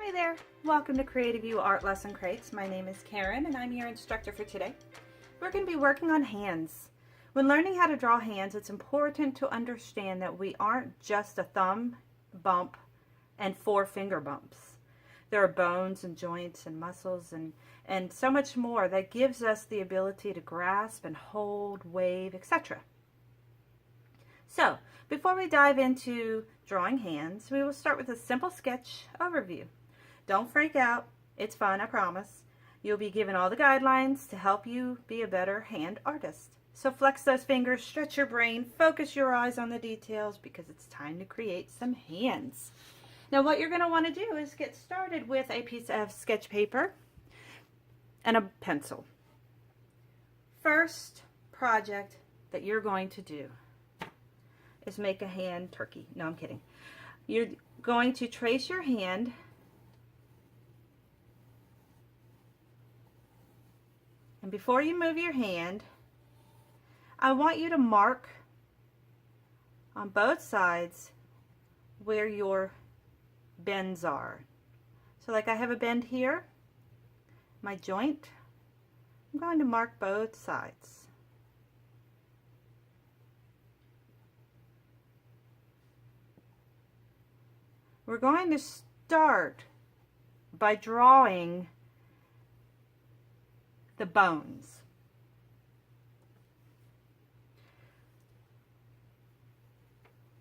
Hi there, welcome to Creative You Art Lesson Crates. My name is Karen and I'm your instructor for today. We're going to be working on hands. When learning how to draw hands, it's important to understand that we aren't just a thumb bump and 4 finger bumps. There are bones and joints and muscles and so much more that gives us the ability to grasp and hold, wave, etc. So, before we dive into drawing hands, we will start with a simple sketch overview. Don't freak out. It's fun, I promise. You'll be given all the guidelines to help you be a better hand artist. So flex those fingers, stretch your brain, focus your eyes on the details because it's time to create some hands. Now what you're going to want to do is get started with a piece of sketch paper and a pencil. First project that you're going to do is make a hand turkey. No, I'm kidding. You're going to trace your hand and before you move your hand, I want you to mark on both sides where your bends are. So like I have a bend here, my joint, I'm going to mark both sides. We're going to start by drawing the bones.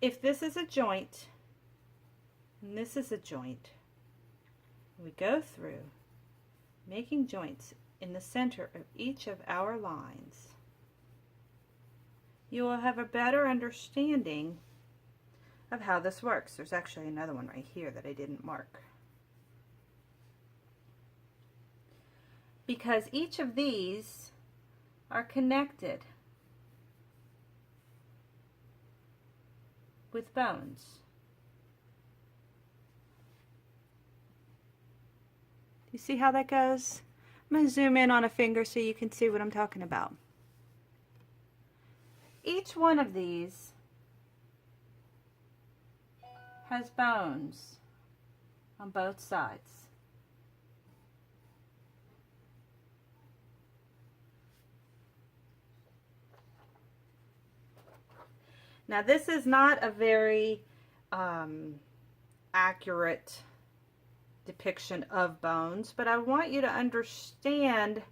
If this is a joint and this is a joint, we go through making joints in the center of each of our lines. You will have a better understanding of how this works. There's actually another one right here that I didn't mark. Because each of these are connected with bones. You see how that goes? I'm going to zoom in on a finger so you can see what I'm talking about. Each one of these has bones on both sides. Now this is not a very accurate depiction of bones, but I want you to understand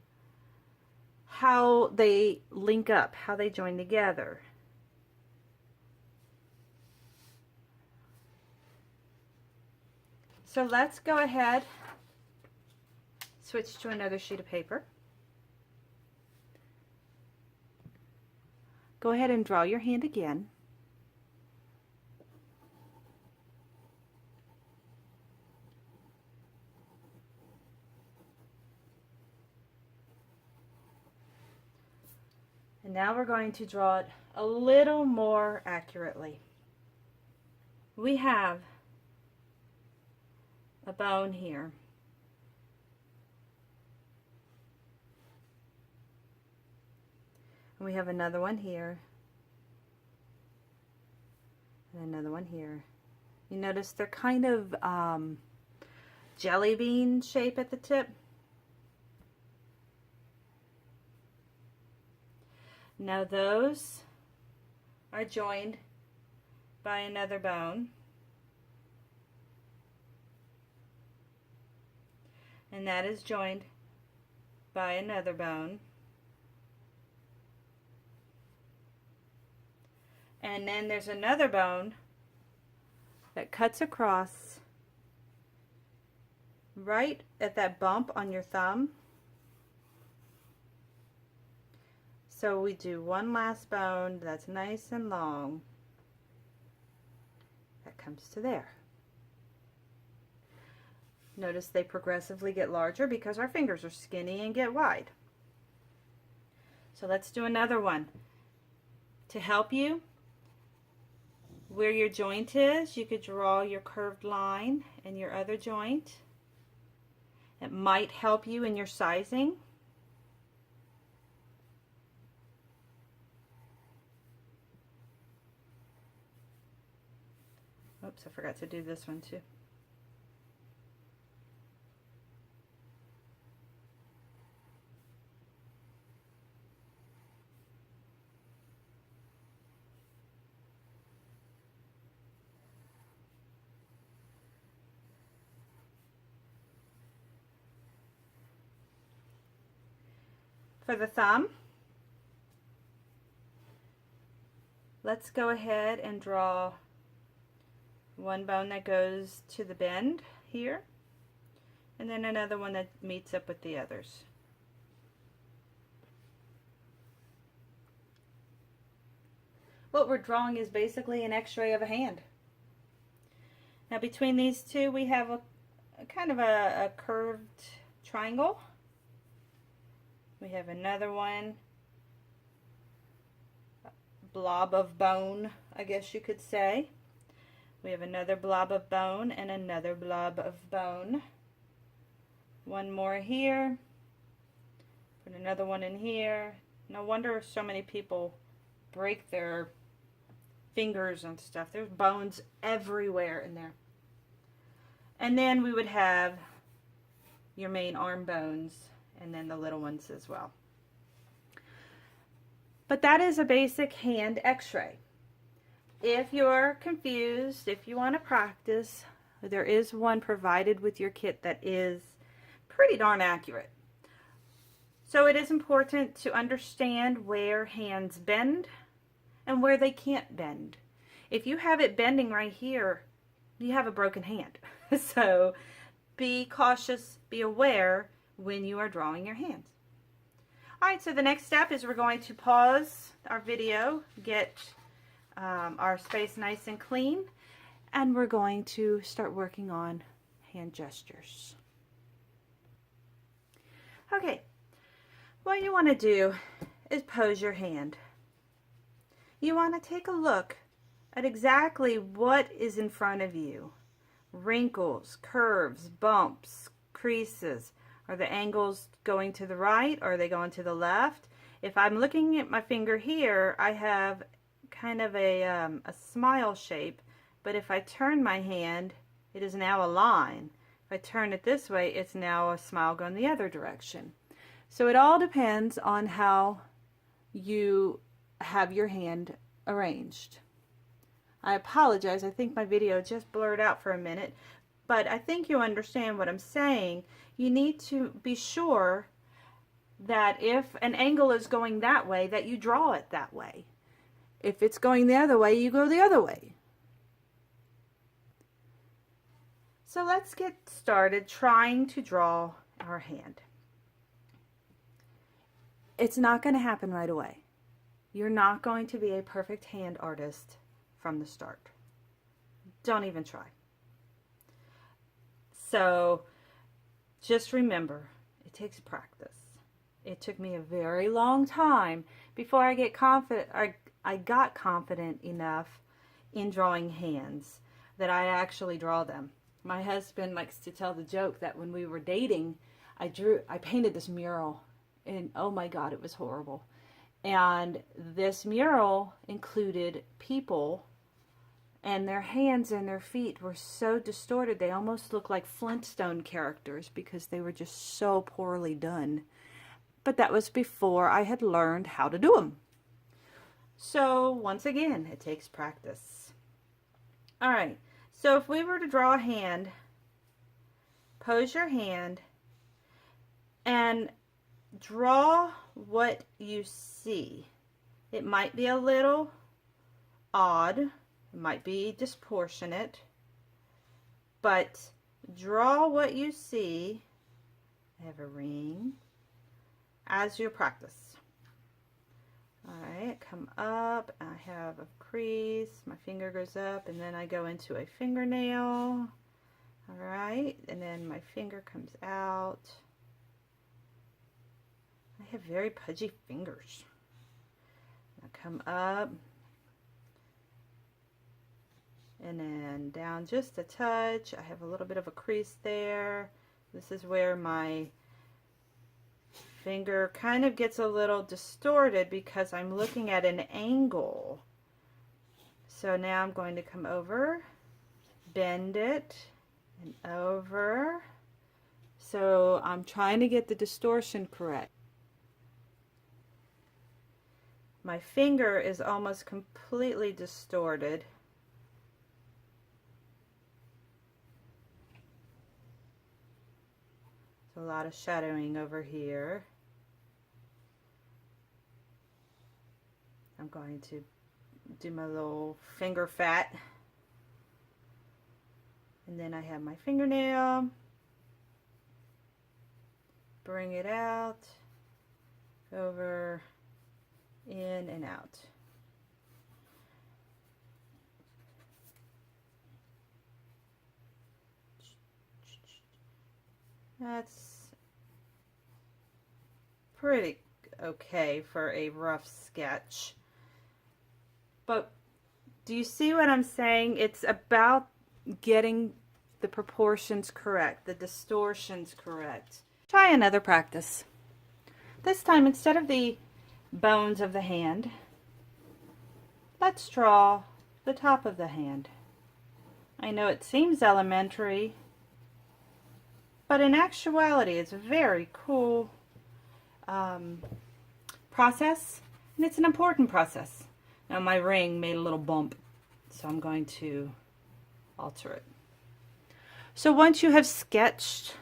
how they link up, how they join together. So let's go ahead, switch to another sheet of paper. Go ahead and draw your hand again. And now we're going to draw it a little more accurately. We have a bone here. And we have another one here. And another one here. You notice they're kind of jelly bean shape at the tip. Now those are joined by another bone. And that is joined by another bone. And then there's another bone that cuts across right at that bump on your thumb. So we do one last bone that's nice and long that comes to there. Notice they progressively get larger because our fingers are skinny and get wide. So let's do another one. To help you, where your joint is, you could draw your curved line and your other joint. It might help you in your sizing. Oops, I forgot to do this one too. for the thumb. Let's go ahead and draw one bone that goes to the bend here, and then another one that meets up with the others. What we're drawing is basically an x-ray of a hand. Now between these two we have a kind of a curved triangle. We have another one, blob of bone, I guess you could say. We have another blob of bone and another blob of bone. One more here. Put another one in here. No wonder so many people break their fingers and stuff. There's bones everywhere in there. And then we would have your main arm bones and then the little ones as well. But that is a basic hand x-ray. If you're confused, if you want to practice, there is one provided with your kit that is pretty darn accurate. So it is important to understand where hands bend and where they can't bend. If you have it bending right here, you have a broken hand. So be cautious, be aware when you are drawing your hands. Alright, so the next step is we're going to pause our video, get our space nice and clean, and we're going to start working on hand gestures. Okay, what you want to do is pose your hand. You want to take a look at exactly what is in front of you. Wrinkles, curves, bumps, creases. Are the angles going to the right or are they going to the left? If I'm looking at my finger here, I have kind of a smile shape, but if I turn my hand, it is now a line. If I turn it this way, it's now a smile going the other direction. So it all depends on how you have your hand arranged. I apologize, I think my video just blurred out for a minute, but I think you understand what I'm saying. You need to be sure that if an angle is going that way, that you draw it that way. If it's going the other way, you go the other way. So let's get started trying to draw our hand. It's not going to happen right away. You're not going to be a perfect hand artist from the start. Don't even try. So just remember, it takes practice. It took me a very long time before I got confident enough in drawing hands that I actually draw them. My husband likes to tell the joke that when we were dating, I painted this mural, and oh my God, it was horrible. And this mural included people, and their hands and their feet were so distorted they almost looked like Flintstone characters because they were just so poorly done. But that was before I had learned how to do them. So once again, it takes practice. All right, so if we were to draw a hand, pose your hand and draw what you see. It might be a little odd, it might be disproportionate, but draw what you see. I have a ring as you practice. Alright, come up, I have a crease, my finger goes up, and then I go into a fingernail. Alright, and then my finger comes out. I have very pudgy fingers. I come up, and then down just a touch. I have a little bit of a crease there. This is where my finger kind of gets a little distorted because I'm looking at an angle. So now I'm going to come over, bend it, and over. So I'm trying to get the distortion correct. My finger is almost completely distorted. A lot of shadowing over here. I'm going to do my little finger fat. And then I have my fingernail. Bring it out, over, in and out. That's pretty okay for a rough sketch. But do you see what I'm saying? It's about getting the proportions correct, the distortions correct. Try another practice. This time, instead of the bones of the hand, let's draw the top of the hand. I know it seems elementary, but in actuality, it's a very cool process, and it's an important process. Now my ring made a little bump, so I'm going to alter it. So once you have sketched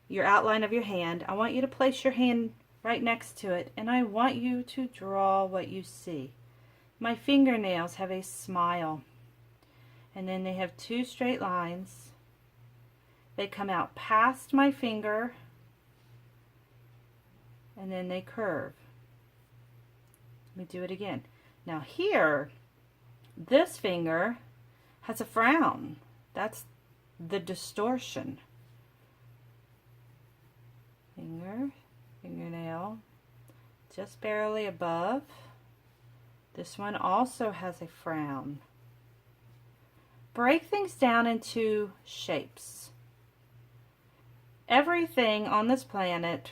your outline of your hand, I want you to place your hand right next to it, and I want you to draw what you see. My fingernails have a smile, and then they have two straight lines. They come out past my finger, and then they curve. Let me do it again. Now here, this finger has a frown. That's the distortion. Finger, fingernail, just barely above. This one also has a frown. Break things down into shapes. Everything on this planet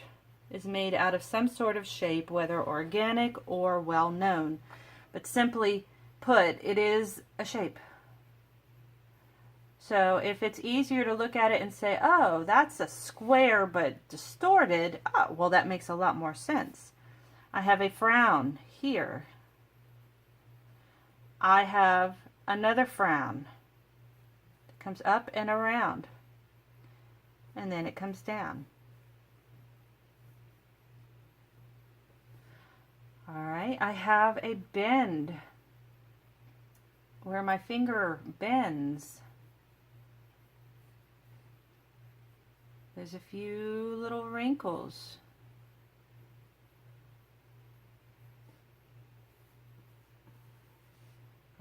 is made out of some sort of shape, whether organic or well known. But simply put, it is a shape. So if it's easier to look at it and say, oh, that's a square but distorted, oh, well, that makes a lot more sense. I have a frown here. I have another frown. It comes up and around, and then it comes down. All right, I have a bend where my finger bends. There's a few little wrinkles.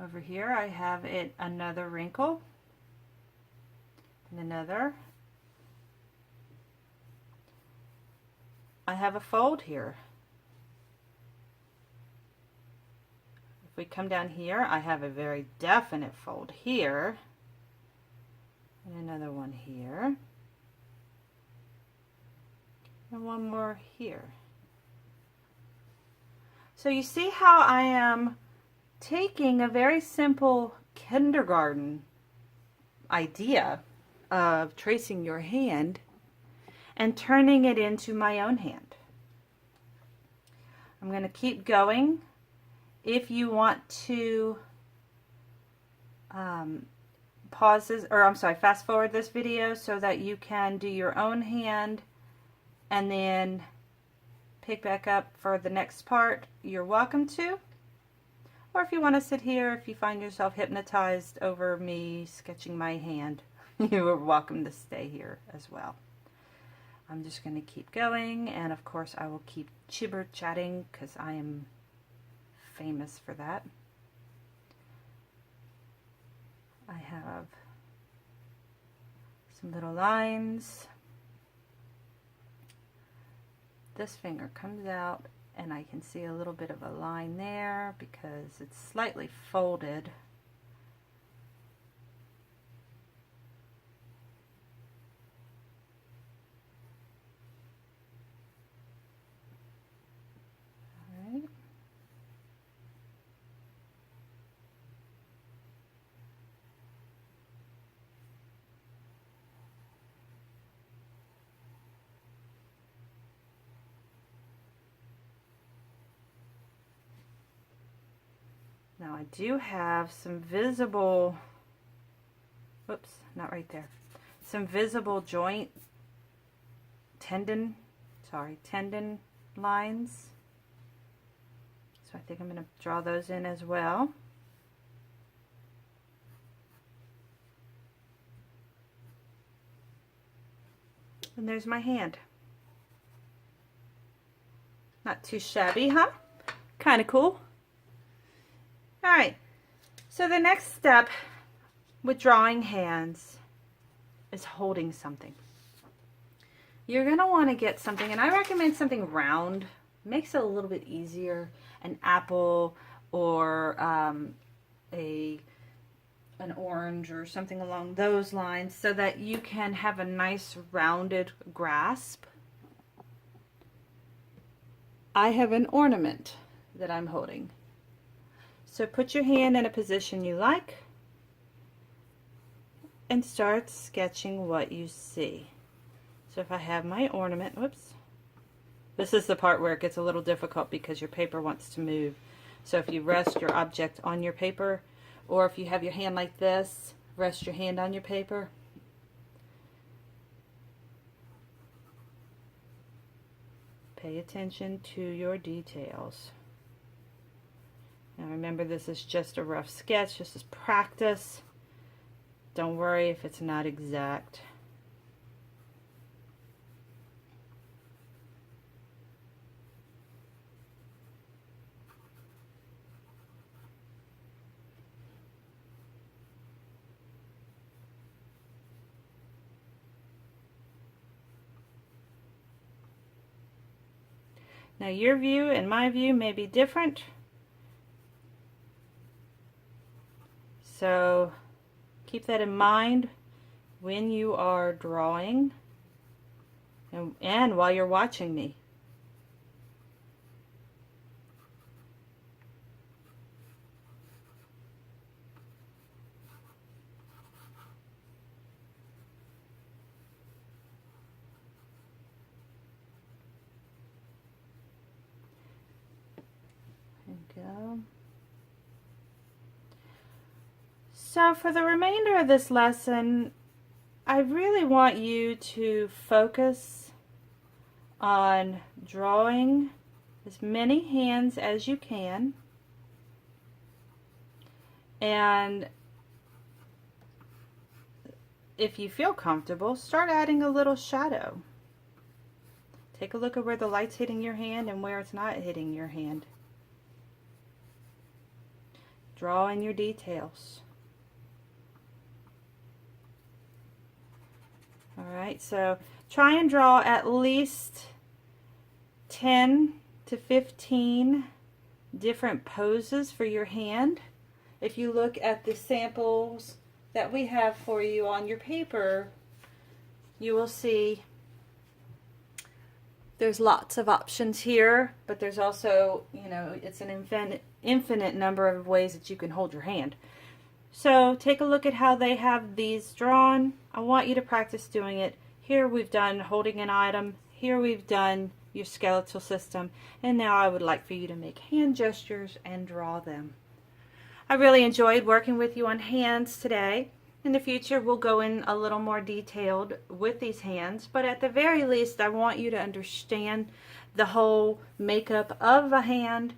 Over here I have another wrinkle and another. I have a fold here. If we come down here, I have a very definite fold here and another one here. And one more here. So you see how I am taking a very simple kindergarten idea of tracing your hand and turning it into my own hand. I'm going to keep going. If you want to fast forward this video so that you can do your own hand and then pick back up for the next part, you're welcome to. Or if you want to sit here, if you find yourself hypnotized over me sketching my hand, you are welcome to stay here as well. I'm just going to keep going, and of course I will keep chibber-chatting because I am famous for that. I have some little lines. This finger comes out and I can see a little bit of a line there because it's slightly folded. All right. Now I do have some visible, whoops, not right there, some visible joint tendon lines. So I think I'm going to draw those in as well. And there's my hand. Not too shabby, huh? Kind of cool. All right, so the next step with drawing hands is holding something. You're going to want to get something, and I recommend something round. Makes it a little bit easier. An apple or an orange or something along those lines, so that you can have a nice rounded grasp. I have an ornament that I'm holding. So put your hand in a position you like and start sketching what you see. So if I have my ornament, whoops, this is the part where it gets a little difficult because your paper wants to move. So if you rest your object on your paper, or if you have your hand like this, rest your hand on your paper. Pay attention to your details. Now remember, this is just a rough sketch, just as practice. Don't worry if it's not exact. Now your view and my view may be different. So keep that in mind when you are drawing and while you're watching me. There we go. So for the remainder of this lesson, I really want you to focus on drawing as many hands as you can, and if you feel comfortable, start adding a little shadow. Take a look at where the light's hitting your hand and where it's not hitting your hand. Draw in your details. Alright, so try and draw at least 10 to 15 different poses for your hand. If you look at the samples that we have for you on your paper, you will see there's lots of options here, but there's also, it's an infinite number of ways that you can hold your hand. So take a look at how they have these drawn. I want you to practice doing it. Here we've done holding an item. Here we've done your skeletal system. And now I would like for you to make hand gestures and draw them. I really enjoyed working with you on hands today. In the future we'll go in a little more detailed with these hands, but at the very least I want you to understand the whole makeup of a hand.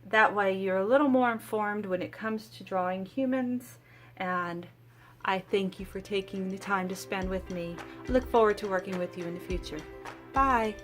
That way you're a little more informed when it comes to drawing humans, and I thank you for taking the time to spend with me. I look forward to working with you in the future. Bye.